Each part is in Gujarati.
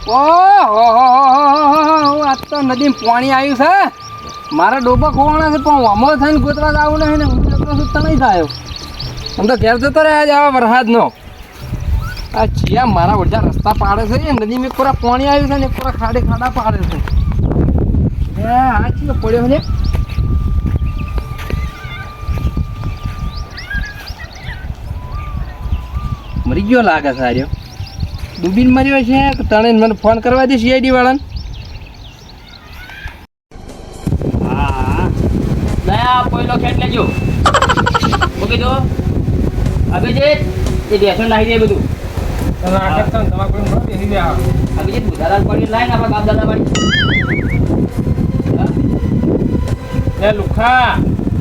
ઓહો આ તો નદીમાં પાણી આવ્યું છે. મારા ડોબા ખોવાણા છે પણ અમો થઈને ગોતવા જવું નહીં ને હું જતો સુધતા નહીં થાય. આમ તો ઘેર જતો રહ્યા જ આવા વરસાદનો. આ ચિયા મારા બધા રસ્તા પાડે છે નદીમાં એક પૂરા પાણી આવ્યું છે ને એક પૂરા ખાડા પાડે છે. આ ચીયો પડ્યો છે. મરી ગયો લાગે છે આર્યો. ડૂબીને મર્યો છે તણે મને ફોન કરવા દે સીઆઈડી વાળાને. હા દયા પોઈલો ખેટ લેજો મૂકી દો. અભિજીત એ બેસો નાખી દે બધું. અભિજીત બુધારાજ પડી લાઈને આપણા બાપ દાદા પડી લુખા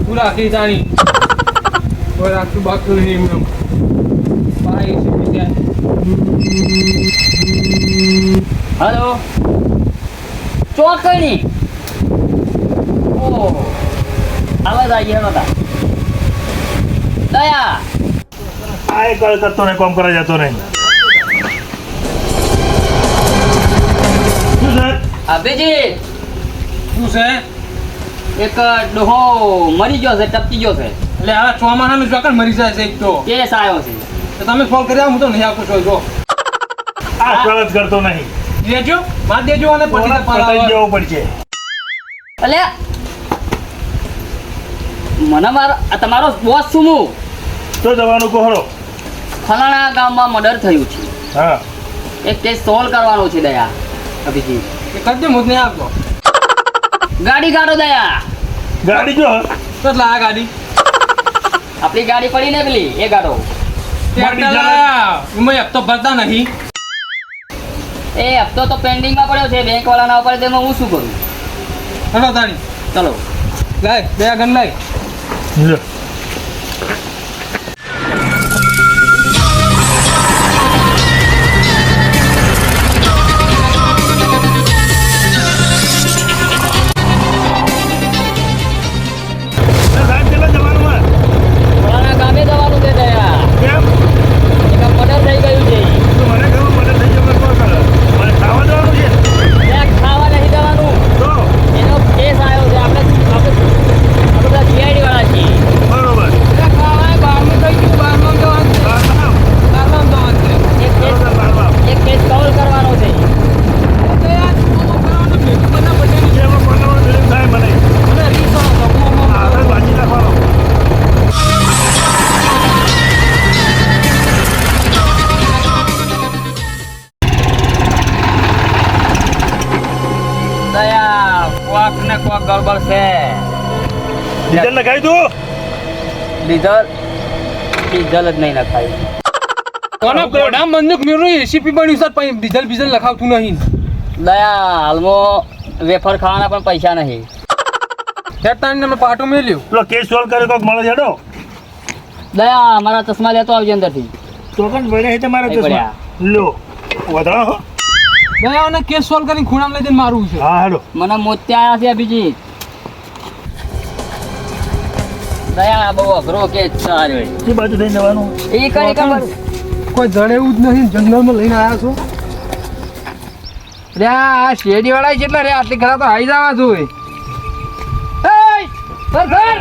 તું રાખી જાણી કોઈ રાખતું બાકી નહીં એમ હલો ચોકણી ઓ આવાજ આવી ગયો નતા દયા આ કળ કરતો ને કામ કરવા જતો નહીં. શું છે અભિજીત શું છે? એક ડોહો મરી ગયો છે ટપકી ગયો છે. એટલે આ ચોમાસાનું ચોકડ મરી જાય છે એક તો. કેસ આવ્યો છે. તો તમે ફોન કર્યા હું તો નહીં આપું છો જો આ કળ જ કરતો નહીં. દેજો માર દેજો અને પછી પટાઈ જવું પડશે. એટલે મને આ તમારો બોસ છું હું. તો જવાનું કોહરો. ફલાણા ગામમાં મર્ડર થયું છે. હા એક કેસ સોલ્વ કરવાનો છે દયા અભિજીત. એ કદે મુજ નહીં આપતો. ગાડી કાઢો દયા. ગાડી જો તો લા ગાડી આપણી ગાડી પડી ને પેલી એ ગાડો. એમાં હપ્તો ભરતા નહીં. એ હપ્તો તો પેન્ડિંગમાં પડ્યો છે બેંક વાળાના ઉપર. તેમાં હું શું કરું? હલો તાણી ચલો લાય બે ગન લાય. લ્યો. સાહેબ કેટલા જવાનું હોય? ફલાણા ગામે જવાનું છે દયા. કેમ? એક મર્ડર થઈ ગયું છે. તો મને ખબર મને થઈ જવાનું તો કરે. મને ખાવા જવાનું છે ત્યાં ખાવા નહીં જવાનું. તો એનો કેસ આવ્યો છે. આપણે બધા સીઆઈડી વાળા છીએ. બરોબર. બહારનું થઈ ગયું બહારનું જવાનું છે. હા, હા. બહારનું જવાનું છે. બરોબર, બરોબર. એક કેસ સોલ્વ કરવાનો છે. એમાં કોનો ફિલ્મ થાય મને આગળ ભાજી નાખવાનો. દયા કોક ને કોક ગડબડ છે. ડીઝલ નખાઈ દઉં? ડીઝલ જ નહીં નખાય. કોના ગોડા મંદુક મેરું એસીપી બન્યું સર પછી ડીઝલ બીઝલ લખાવતું નહીં. દયા હાલમાં વેફર ખાવાના પણ પૈસા નહીં. હેતાને મેં પાટો મેલ્યો. પેલો કેસ સોલ્વ કર્યો કોક મળે હેડો. દયા મારા ચશ્મા લેતો આવજે અંદરથી. તો પણ પડ્યા છે તમારા નહીં ચશ્મા. લો વધારો હો. દયાને કેસ સોલ્વ કરીને ખૂણામાં લઈ જઈને મારવું છે. હા હેડો. મને મોત્યા આવ્યા છે અભિજીત. દયા બહુ અઘરો કે સારો જે બાજુ થઈને જવાનું? એ કઈ ખબર. કોઈ જણે એવું જ નહીં જંગલમાં લઈને આવ્યા છો. રે આ શેરડી વાળા કેટલા રે આટલી ખરા તો હાઈ જવા જોઈએ. સર સર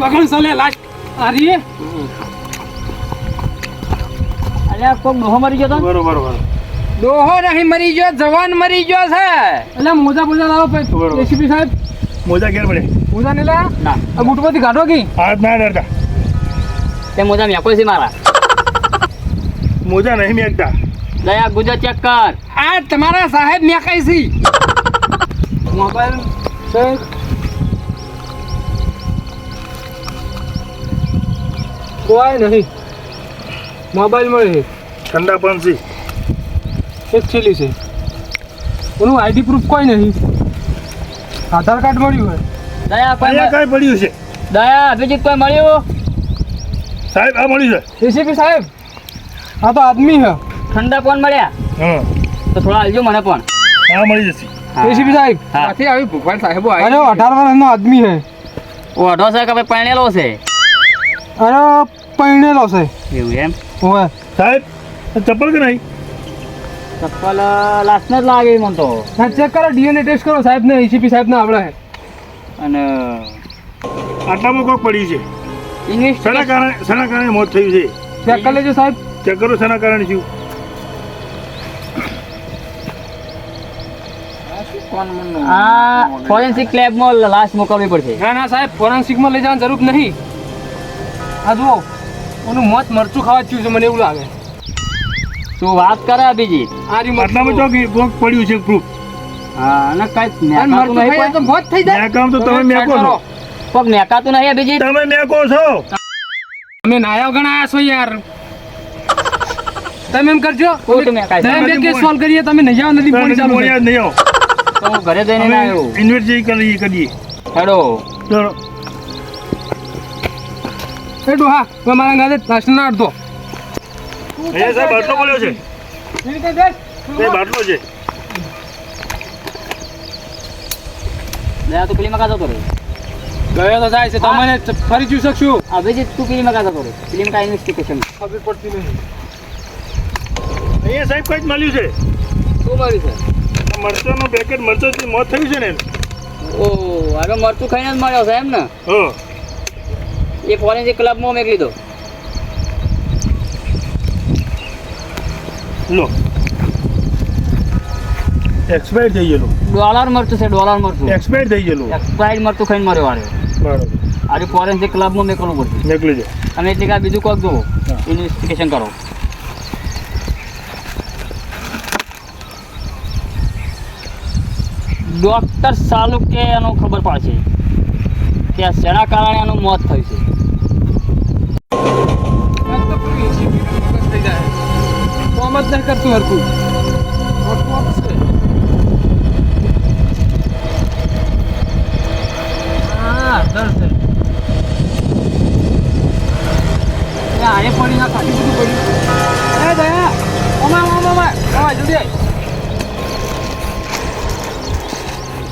વાગણ ચાલે લાસ્ટ આ રહી. અલ્યા કોક ડોહો મરી ગયો તો. બરોબર બરોબર. ડોહો નહીં મરી ગયો જવાન મરી ગયો છે. એટલે મોજા મોજા લાવો બરોબર. એસીપી સાહેબ મોજા ઘેર પડે. મોજા ને લા ના આ બુટમાંથી કાઢો કી. હાથ ના ડરતા. તે મોજા મેકો છે મારા. મોજા નહીં મેકતા. દયા ગુજા ચેક કર. આ તમારા સાહેબ મેકાઈ છે. મોબાઈલ સાહેબ કોઈ નહીં. મોબાઈલ મળે ઠંડા પંસી. એક છેલ્લી છે એનું આઈડી પ્રૂફ કોઈ નહીં. આધાર કાર્ડ મળ્યું હોય. દયા કોઈ અહીંયા કઈ પડ્યું છે? દયા અભિજીત કોઈ મળ્યું? સાહેબ આ મળ્યું છે. એસીપી સાહેબ આ તો આદમી છે. ઠંડા પણ મળ્યા હા તો થોડા આવજો મને પણ. હા મળી જશે. એસીપી સાહેબ હા. ત્યાંથી આવી ભૂપાલ સાહેબો અરે 18 વર્ષનો આદમી છે. ઓઢો છે કે ભાઈ પરણેલો છે અરે પરણેલો છે. એવું એમ? ઓવે સાહેબ ચપ્પલ કે નહીં? ચપ્પલ લાસ્ટને જ લાગે મને તો. ચેક કરો, ડીએનએ ટેસ્ટ કરો સાહેબ ને, એસીપી સાહેબ ને આવડે. અને આટલામાં કોક પડ્યું છે. ઇંગ્લિશ શેના કારણે મોત થયું છે? ચેક કરી લેજો સાહેબ. ચેક કરો શેના કારણે થયું. આ ફોરેન્સિક લેબમાં લાશ મોકલવી પડશે. ના ના સાહેબ, ફોરેન્સિક માં લઈ જવાની જરૂર નહીં. આ જુઓ, ઓનું મોત મરચું ખાવા જ થયું છે, મને એવું લાગે. તું વાત કરે અભિજીત. આ રહ્યું આટલામાં મરચું. કોક પડ્યું છે પ્રૂફ. હા અને કઈ અને મરચું ખાઈએ તો મોત થઈ જાય. મેં કામ તો તમે મેકો છો. પગ મેકાતું નહીં અભિજીત. તમે મેકો છો. તમે નાયા ગણાયા છો યાર. તમે એમ કરજો, ખોટું મેકાય છે. તમે બે કેસ સોલ્વ કરીએ, તમે નહીં આવો નથી પોણી ચાલુ છે. નહીં આવો. તો હું ઘરે જઈને ના આવ્યો. ઇન્વેસ્ટિગેશન કરીએ. હેડો. ચલો. એ ડોહા, હવે મારા ગાલે લાસ્ટનો અડધો. અહીંયા સાહેબ બાટલો પડ્યો છે. એ બાટલો છે. તું પેલી મકા જતો રહે. ગયો તો જાય છે, તમને ફરી જોઈ શકશું. અભિજીત તું પેલી મકા જતો રહે. પેલી મકા ઇન્વેસ્ટિગેશન. ખબર પડતી નહીં. અહીંયા સાહેબ કઈ જ મળ્યું છે. શું મારી છે? આ મરચાંનું પેકેટ મરચાંથી મોત થયું છે ને એનું. ઓ હવે મરચું ખાઈને જ મળ્યો છે એમ ને? હા એ ફોરેન્સિક ક્લબમાં મેં લીધો. લો એક્સપાયર થઈ ગયેલું. ડોલર મરચું છે, ડોલર મરચું. એક્સપાયર થઈ ગયેલું. એક્સપાયર્ડ મરચું ખાઈને મર્યો વાળો. બરાબર આજે ફોરેન્સિક ક્લબમાં મેકલવું પડશે. નીકળી જાય. અને એટલે કે બીજું કોક જુઓ, હા. ઇન્વેસ્ટિગેશન કરો. ડોક્ટર સાલુકે એનું ખબર પડશે કે આ શેના કારણે એનું મોત થયું છે. આ તો પેલું એસીપી નું મગજ થઈ જાય. કોમ જ નહીં કરતું હરખું. આ કોમ છે. હા, દર છે. આને પડી ના કાઢી બધું પડ્યું. એ દયા, ઓમા, જલ્દી આય.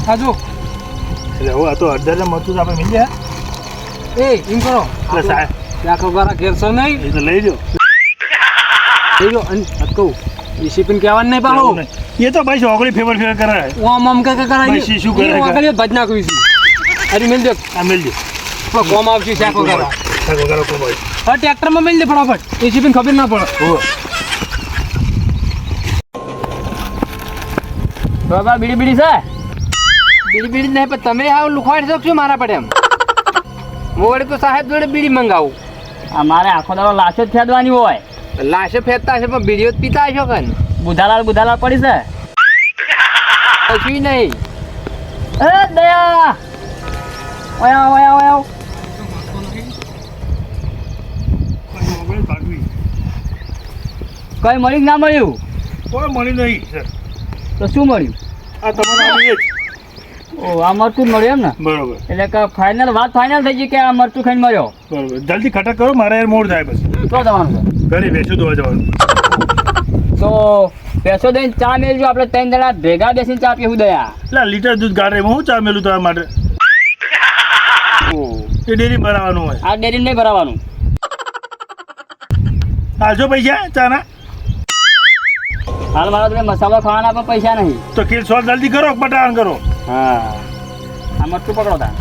હાજો, એટલે હવે આ તો અડધા મરચું તો આપણે મિલી જાય. એ એમ કરો. એટલે સાહેબ ત્યાં ખબર ઘેરશો નહીં. એ તો લઈ લો. લઈ લો અને કહું એસીપી કહેવાનું નહીં પાહો. એ તો ભાઈ ચોકડી ફેવર કરે. ઓમ આમ કે કરાય ભાઈ શું કરે? વાગલે ભજ નાખ્યું છે. અરે મેલ દે. આ મિલ દે. તો કોમ આવશે શાકો કરવા. સાકો કરો કો ભાઈ. હા, ટ્રેક્ટરમાં મેલ દે ફટાફટ. એસીપી ખબર ના પડે. ઓ બાબા બીડી બીડી છે? બીડી નહીં, પણ તમે આવ લુખવાડી શકશો મારા પડે એમ. મોડે તો સાહેબ જોડે બીડી મંગાવું. આ મારે આખો દાડો લાશ જ ફેદવાની હોય. લાશે ફેરતા છે પણ બીડીઓ જ પીતા હશો કન. બુધાલાલ પડી છે. કશું નહીં. એ દયા ઓયા મોબાઈલ ભાગવી. કઈ મળ્યું કે ના મળ્યું? કોઈ મળી નહીં સર. તો શું મળ્યું? આ તમારા આવી જ. ઓ આ મરચું જ મળ્યું એમ ને? બરોબર એટલે કે વાત ફાઇનલ થઈ ગઈ કે આ મરચું ખાઈને મર્યો. બરોબર જલ્દી ખટક કરો, મારે યાર મોડ થાય બસ. તો જવાનું છે. ઘરે બેસું ધોવા જવાનું. તો પેસો દઈને ચા મેળજો, આપણે 3 જણા ભેગા બેસીને ચા પીવું દયા. એટલે આ લીટર દૂધ ગાડે હું ચા મેલું તમારા માટે. એ ડેરી ભરાવાનું હોય. આ ડેરી નહીં ભરાવાનું. હાલજો પૈસા ચાના. હાલ મારા જોડે મસાલો ખાવાના પણ પૈસા નહીં. તો ખીર સોલ જલ્દી કરો, પટાણ કરો. હા આ મરચું પકડો તા.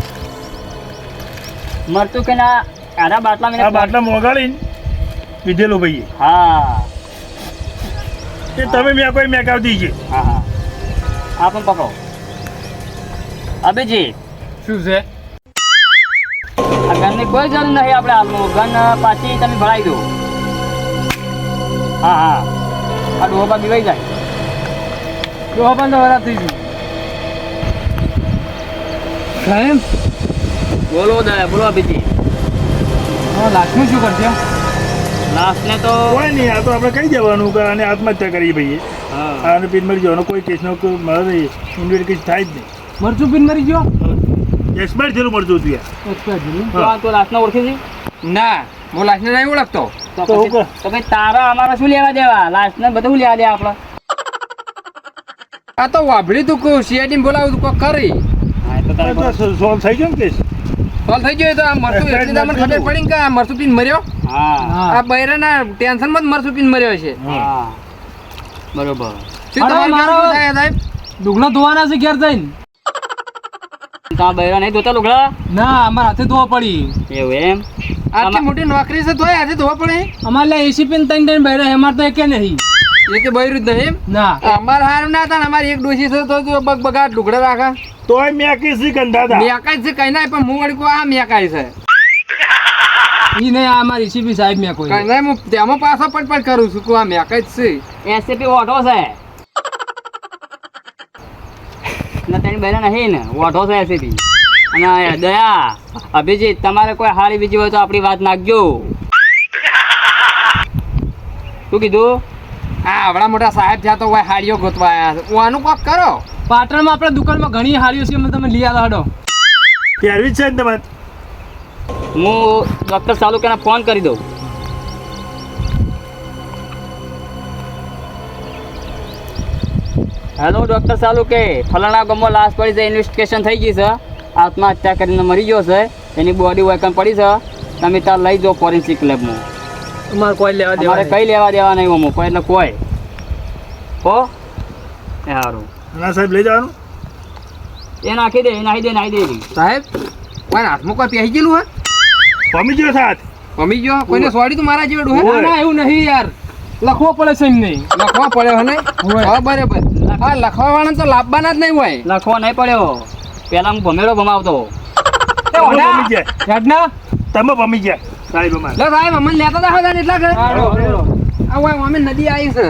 મરચું કે ના આના બાટલા આ બાટલા મોગાડીને પીધેલો ભાઈ. હા એ તમે મેં કોઈ મેકાવતી છે. હા હા આ પણ પકડો. અભિજીત શું છે? આ ગનની કોઈ જરૂર નહીં આપણે હાલનું. ગન પાછી તમે ભરાઈ દો. હા હા આ ડોહા બીવાઈ જાય. ડોહા પણ તો વરા થઈ ગયું. સાહેબ બોલો દયા બોલો અભિજીત. હા, લાસ્ટનું શું કરશે? લાસ્ટને તો કોઈ નહીં, આ તો આપણે કહી દેવાનું કે આને આત્મહત્યા કરી ભાઈ. હા આને પીન મરી જવાનો કોઈ કેસનો કોઈ મારે ઇન્વેસ્ટિગેશન થાય જ નહીં. મરચું પીને મરી ગયો? એક્સપાયર થયેલું મળતું હતું યાર. તો આ તો લાસ્ટને ઓળખી છે? ના, હું લાસ્ટને નહીં ઓળખતો. તો તો હું પછી તો ભાઈ તારા અમારા શું લેવા દેવા લાસ્ટ ને બધું લેવા દે આપણે આ તો વાભળી તું કહું સીઆઈડી બોલાવું તું કોક કરી હા એ તો તારે બરાબર. સોલ્વ થઈ ગયો ને કેસ સોલ્વ થઈ ગયો તો આ મરસું એટલી તમને ખબર પડી કે આ મરસું પીને મર્યો હા આ બૈરાના ટેન્શનમાં જ મરસું પીને મર્યો છે હા બરોબર શું તમારું મારો- કેવું થાય સાહેબ લુગડા ધોવાના છે ઘેર જઈને તા બૈરા નહીં ધોતા લુગડા ના અમારા હાથે ધોવા પડી એવું એમ આટલી મોટી નોકરી છે તોય આજે ધોવા પડે અમારે એસી પિન ત્રણ ત્રણ બહેરા અમારે તો એકે નહીં એ કે બૈરું જ નહીં એમ ના અમારે હારું ના થાય ને અમારી એક ડોશી છે તો જો બગ બગાટ લુગડા રાખા તોય મેં કીધી ગંધા હતા મેકાય છે કઈ ના પણ હું વળી કહું આ મેકાય છે ઈ નહીં આ અમારી એસીપી સાહેબ મેં કોઈ કઈ ના હું તેમાં પાછો પટપટ કરું છું કે આ મેકાય જ છે એસએપી ઓઢો છે ને તેની બૈરા નહીં ને ઓઢો છે એસએપી અને દયા અભિજીત તમારે કોઈ હારી બીજી હોય તો આપણી વાત નાખજો શું કીધું આ આવડા મોટા સાહેબ થયા તો કોઈ હાડીઓ ગોતવા આવ્યા છે આનું કોક કરો પાટણમાં આપણે દુકાનમાં ઘણી હારીઓ છે અમે તમે લઈ આવો હડો પહેરવી જ છે ને તમારે હું ડૉક્ટર સાલુકેને ફોન કરી દઉં હેલો ડૉક્ટર સાલુકે ફલાણા ગામમાં લાશ પડી છે ઇન્વેસ્ટિગેશન થઈ ગઈ છે આત્મહત્યા કરીને મરી ગયો છે એની બોડી વેકન પડી છે તમે તાર લઈ જાઓ ફોરેન્સિક લેબમાં અમારે કોઈ લેવા દેવા અમારે કઈ લેવા દેવા નહીં અમુક કોઈ એટલે કોઈ હો એ સારું ના સાહેબ લઈ જવાનું એ નાખી દે એ નાખી દે સાહેબ કોઈ હાથમાં કોઈ પહેરી ગયેલું હે પમી ગયો સાથ મમ્મી ગયો કોઈને સોડી તું મારા જેવડું હે ના ના એવું નહીં યાર લખવો પડે છે એમને લખવા પડ્યો હે ને હા બરાબર હા લખવા વાળા તો લાભવાના જ નહીં હોય લખવો નહીં પડ્યો પેલા હું ભમેડો ભમાવતો તમે પમી ગયા યાદના તમે પમી ગયા સાહેબ અમારે લે સાહેબ અમને લેતા હતા એટલા ઘરે હાલો, હાલો. આ હોય અમે નદી આવી છે